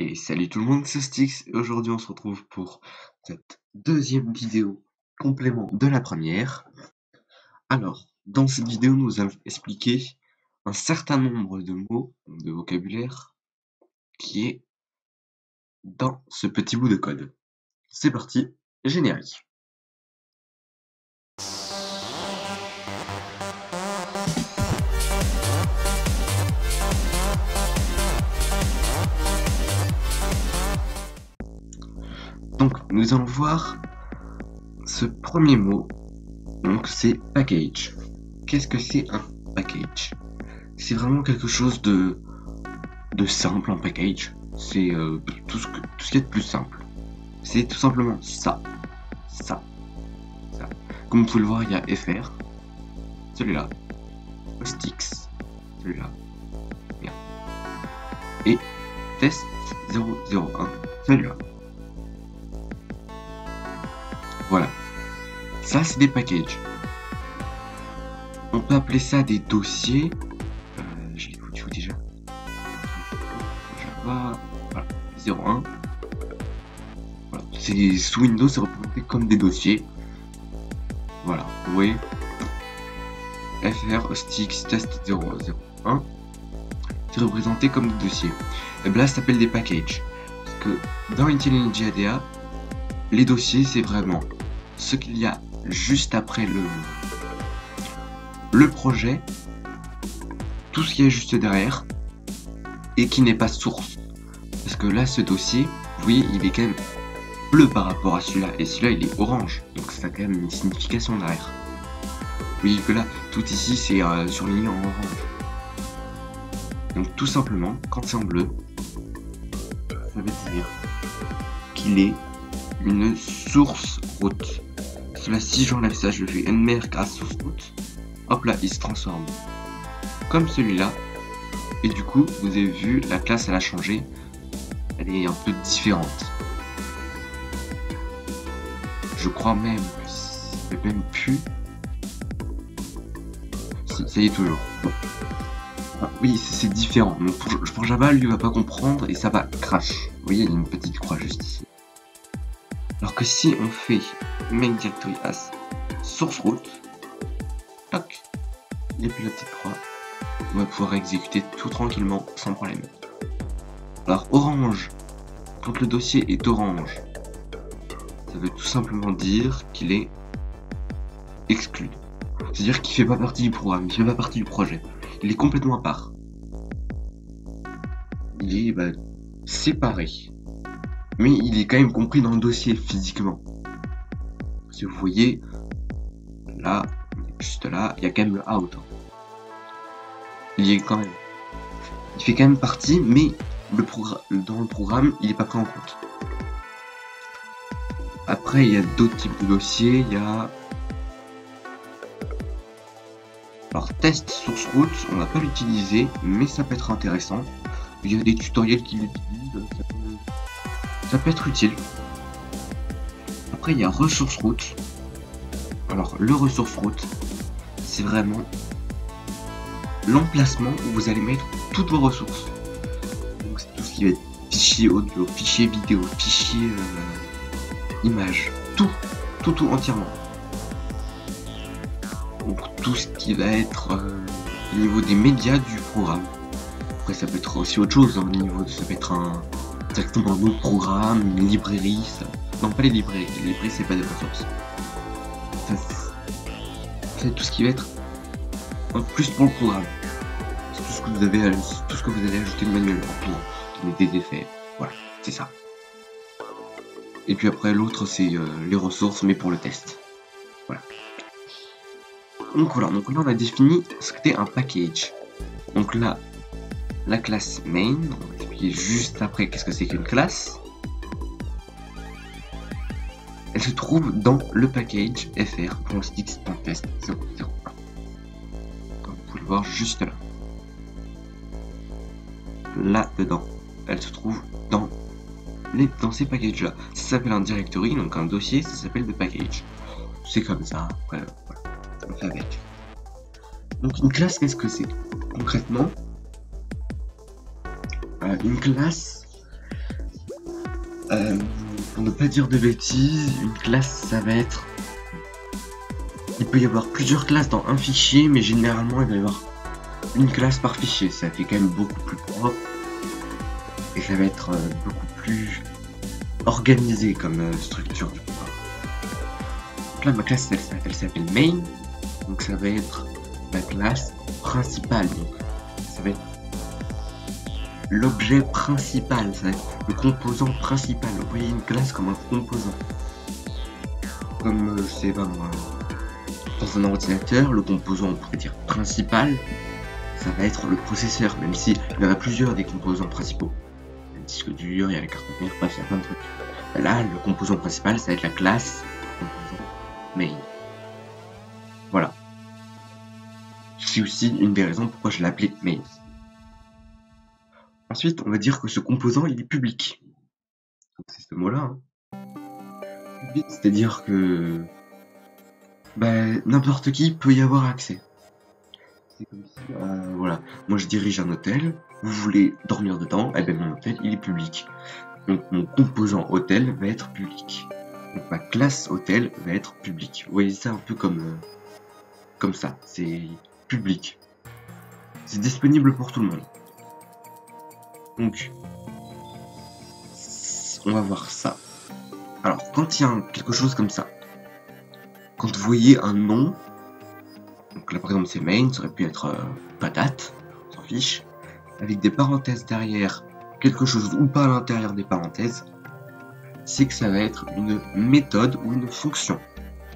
Et salut tout le monde, c'est Styx et aujourd'hui on se retrouve pour cette deuxième vidéo complément de la première. Alors, dans cette vidéo nous allons expliquer un certain nombre de mots, de vocabulaire, qui est dans ce petit bout de code. C'est parti, générique. Donc, nous allons voir ce premier mot, donc c'est package. Qu'est-ce que c'est un package? C'est vraiment quelque chose de simple, un package. C'est tout ce qu'il y a de plus simple. C'est tout simplement ça. Comme vous pouvez le voir, il y a FR, celui-là, Styx, celui-là, et test 001, celui-là. Voilà. Ça, c'est des packages. On peut appeler ça des dossiers. Je l'ai foutu où déjà? Java, voilà, 01. Voilà. C'est sous Windows, c'est représenté comme des dossiers. Voilà, vous voyez. FR, Styx, test 001. C'est représenté comme des dossiers. Et bien là, ça s'appelle des packages. Parce que dans IntelliJ ADA, les dossiers, c'est vraiment ce qu'il y a juste après le projet, tout ce qu'il y a juste derrière, et qui n'est pas source. Parce que là, ce dossier, vous voyez, il est quand même bleu par rapport à celui-là, et celui-là, il est orange. Donc ça a quand même une signification derrière. Vous voyez que là, tout ici, c'est surligné en orange. Donc tout simplement, quand c'est en bleu, ça veut dire qu'il est une source route. Cela, si j'enlève ça, je le fais nmerge à source route. Hop là, il se transforme comme celui-là. Et du coup, vous avez vu, la classe, elle a changé. Elle est un peu différente. Je crois même que c'est même plus. Si, ça y est toujours. Bon. Ah, oui, c'est différent. Donc pour Java, lui, il va pas comprendre et ça va crash. Vous voyez, il y a une petite croix juste ici. Alors que si on fait make directory as source root, toc, et puis la petite croix, on va pouvoir exécuter tout tranquillement sans problème. Alors orange, quand le dossier est orange, ça veut tout simplement dire qu'il est exclu. C'est-à-dire qu'il fait pas partie du programme, il fait pas partie du projet. Il est complètement à part. Il est séparé. Mais il est quand même compris dans le dossier physiquement. Si vous voyez, là, juste là, il y a quand même le out. Il y est quand même. Il fait quand même partie, mais dans le programme, il n'est pas pris en compte. Après, il y a d'autres types de dossiers. Il y a... Alors, test source root, on va pas l'utiliser, mais ça peut être intéressant. Il y a des tutoriels qui l'utilisent. Ça peut être utile. Après, il y a ressource root. Alors, le ressource root, c'est vraiment l'emplacement où vous allez mettre toutes vos ressources. Donc, c'est tout ce qui va être fichier audio, fichier vidéo, fichier image, tout entièrement. Donc, tout ce qui va être au niveau des médias du programme. Après, ça peut être aussi autre chose, hein, au niveau de, ça peut être directement un autre programme, une librairie, ça... Non, pas les librairies c'est pas des ressources. C'est tout ce qui va être en plus pour le programme. C'est tout ce que vous allez ajouter manuellement pour donner des effets. Voilà, c'est ça. Et puis après l'autre c'est les ressources mais pour le test. Voilà. Donc voilà, donc là on a défini ce qu'était un package. Donc là, la classe main, on va expliquer juste après qu'est-ce que c'est qu'une classe. Elle se trouve dans le package fr.styx.test 001. Comme vous pouvez le voir juste là. Là dedans, elle se trouve dans ces packages là. Ça s'appelle un directory, donc un dossier, ça s'appelle des packages. C'est comme ça, après voilà, on fait avec. Donc une classe, qu'est-ce que c'est concrètement? Une classe, pour ne pas dire de bêtises, une classe ça va être... Il peut y avoir plusieurs classes dans un fichier, mais généralement il va y avoir une classe par fichier. Ça fait quand même beaucoup plus propre. Et ça va être beaucoup plus organisé comme structure du coup. Donc là ma classe elle s'appelle main. Donc ça va être la classe principale. Donc ça va être l'objet principal, ça va être le composant principal. Vous voyez une classe comme un composant. Comme je sais pas moi, dans un ordinateur, le composant on pourrait dire principal, ça va être le processeur, même si il y en a plusieurs des composants principaux. Il y a le disque dur, il y a la carte mère, bref, il y a plein de trucs. Là, le composant principal, ça va être la classe composant main. Voilà. C'est aussi une des raisons pourquoi je l'ai appelé main. Ensuite, on va dire que ce composant, il est public. C'est ce mot-là. Hein. Public, c'est-à-dire que n'importe qui peut y avoir accès. C'est comme si, voilà, moi je dirige un hôtel, vous voulez dormir dedans, et mon hôtel, il est public. Donc mon composant hôtel va être public. Donc ma classe hôtel va être publique. Vous voyez ça un peu comme ça, c'est public. C'est disponible pour tout le monde. Donc, on va voir ça. Alors, quand il y a quelque chose comme ça, quand vous voyez un nom, donc là par exemple c'est main, ça aurait pu être patate, on s'en fiche, avec des parenthèses derrière, quelque chose ou pas à l'intérieur des parenthèses, c'est que ça va être une méthode ou une fonction.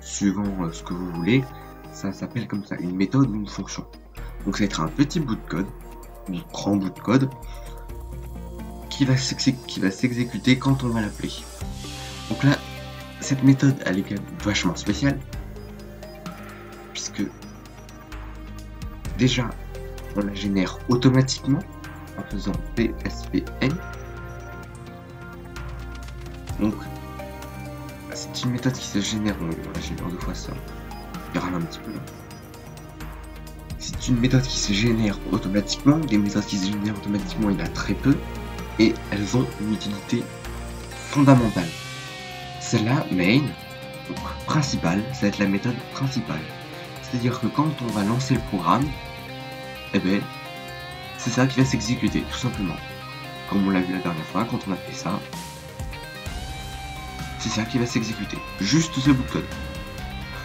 Suivant ce que vous voulez, ça s'appelle comme ça, une méthode ou une fonction. Donc ça va être un petit bout de code, un grand bout de code, qui va s'exécuter quand on va l'appeler. Donc là, cette méthode, elle est quand même vachement spéciale, puisque déjà, on la génère automatiquement en faisant PSPN. Donc, c'est une méthode qui se génère, on la génère deux fois ça, il râle un petit peu là. C'est une méthode qui se génère automatiquement, des méthodes qui se génèrent automatiquement, il y en a très peu, et elles ont une utilité fondamentale. Celle-là, main, donc principale, ça va être la méthode principale. C'est-à-dire que quand on va lancer le programme, c'est ça qui va s'exécuter, tout simplement. Comme on l'a vu la dernière fois, quand on a fait ça, c'est ça qui va s'exécuter. Juste ce bout de code.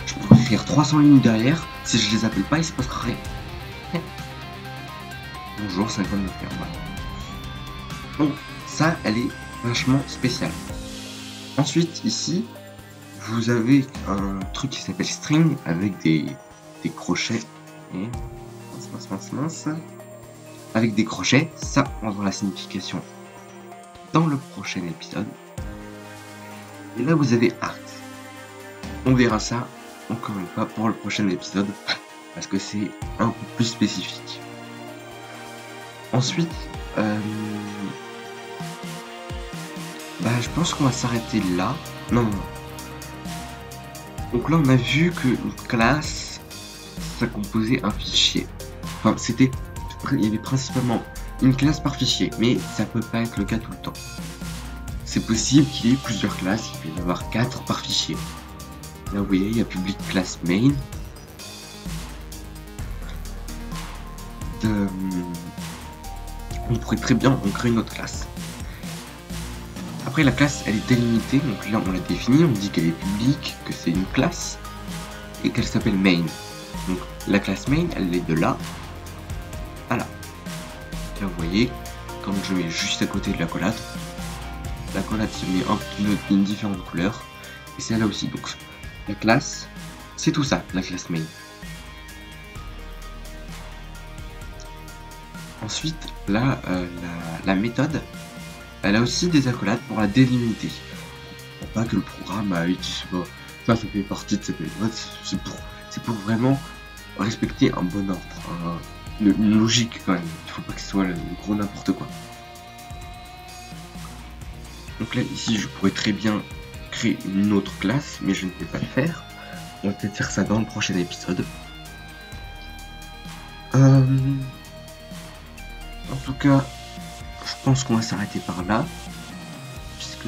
Je pourrais écrire 300 lignes derrière, si je les appelle pas, il se passera rien. Bonjour, 59 heures, voilà. Donc, ça, elle est vachement spéciale. Ensuite, ici, vous avez un truc qui s'appelle string avec des crochets. Et... mince. Avec des crochets, ça, on va voir la signification dans le prochain épisode. Et là, vous avez art. On verra ça, encore une fois, pour le prochain épisode, parce que c'est un peu plus spécifique. Ensuite, je pense qu'on va s'arrêter là. Non. Donc là, on a vu que une classe, ça composait un fichier. Enfin, il y avait principalement une classe par fichier, mais ça peut pas être le cas tout le temps. C'est possible qu'il y ait plusieurs classes, il peut y en avoir 4 par fichier. Là, vous voyez, il y a public class main. On pourrait très bien en créer une autre classe. Après, la classe, elle est délimitée, donc là, on l'a définie, on dit qu'elle est publique, que c'est une classe, et qu'elle s'appelle main. Donc, la classe main, elle est de là à là. Là, vous voyez, quand je mets juste à côté de l'accolade se met une différente couleur, et c'est là aussi. Donc, la classe, c'est tout ça, la classe main. Ensuite, là, la méthode, elle a aussi des accolades pour la délimiter. Pour pas que le programme utilise pas. Ça fait partie de cette méthode, c'est pour vraiment respecter un bon ordre, une logique quand même. Il faut pas que ce soit le gros n'importe quoi. Donc là, ici, je pourrais très bien créer une autre classe, mais je ne vais pas le faire. On va peut-être faire ça dans le prochain épisode. En tout cas, je pense qu'on va s'arrêter par là, puisque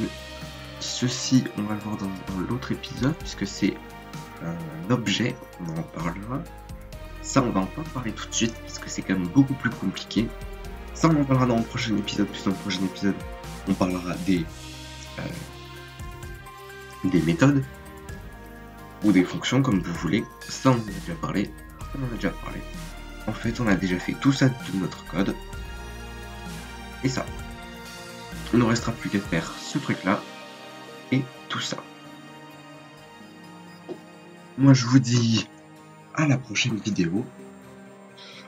ceci, on va le voir dans l'autre épisode, puisque c'est un objet, on en parlera. Ça, on va en pas parler tout de suite, parce que c'est quand même beaucoup plus compliqué. Ça, on en parlera dans le prochain épisode, puis dans le prochain épisode, on parlera des méthodes, ou des fonctions, comme vous voulez. Ça, on en a déjà parlé. En fait, on a déjà fait tout ça de notre code. Et ça. Il ne restera plus qu'à faire ce truc-là, et tout ça. Moi, je vous dis à la prochaine vidéo.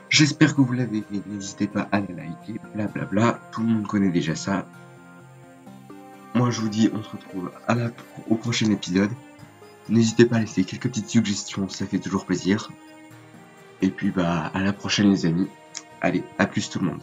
J'espère que vous l'avez aimé, n'hésitez pas à la liker, blablabla, tout le monde connaît déjà ça. Moi je vous dis, on se retrouve au prochain épisode. N'hésitez pas à laisser quelques petites suggestions, ça fait toujours plaisir. Et puis à la prochaine les amis. Allez, à plus tout le monde.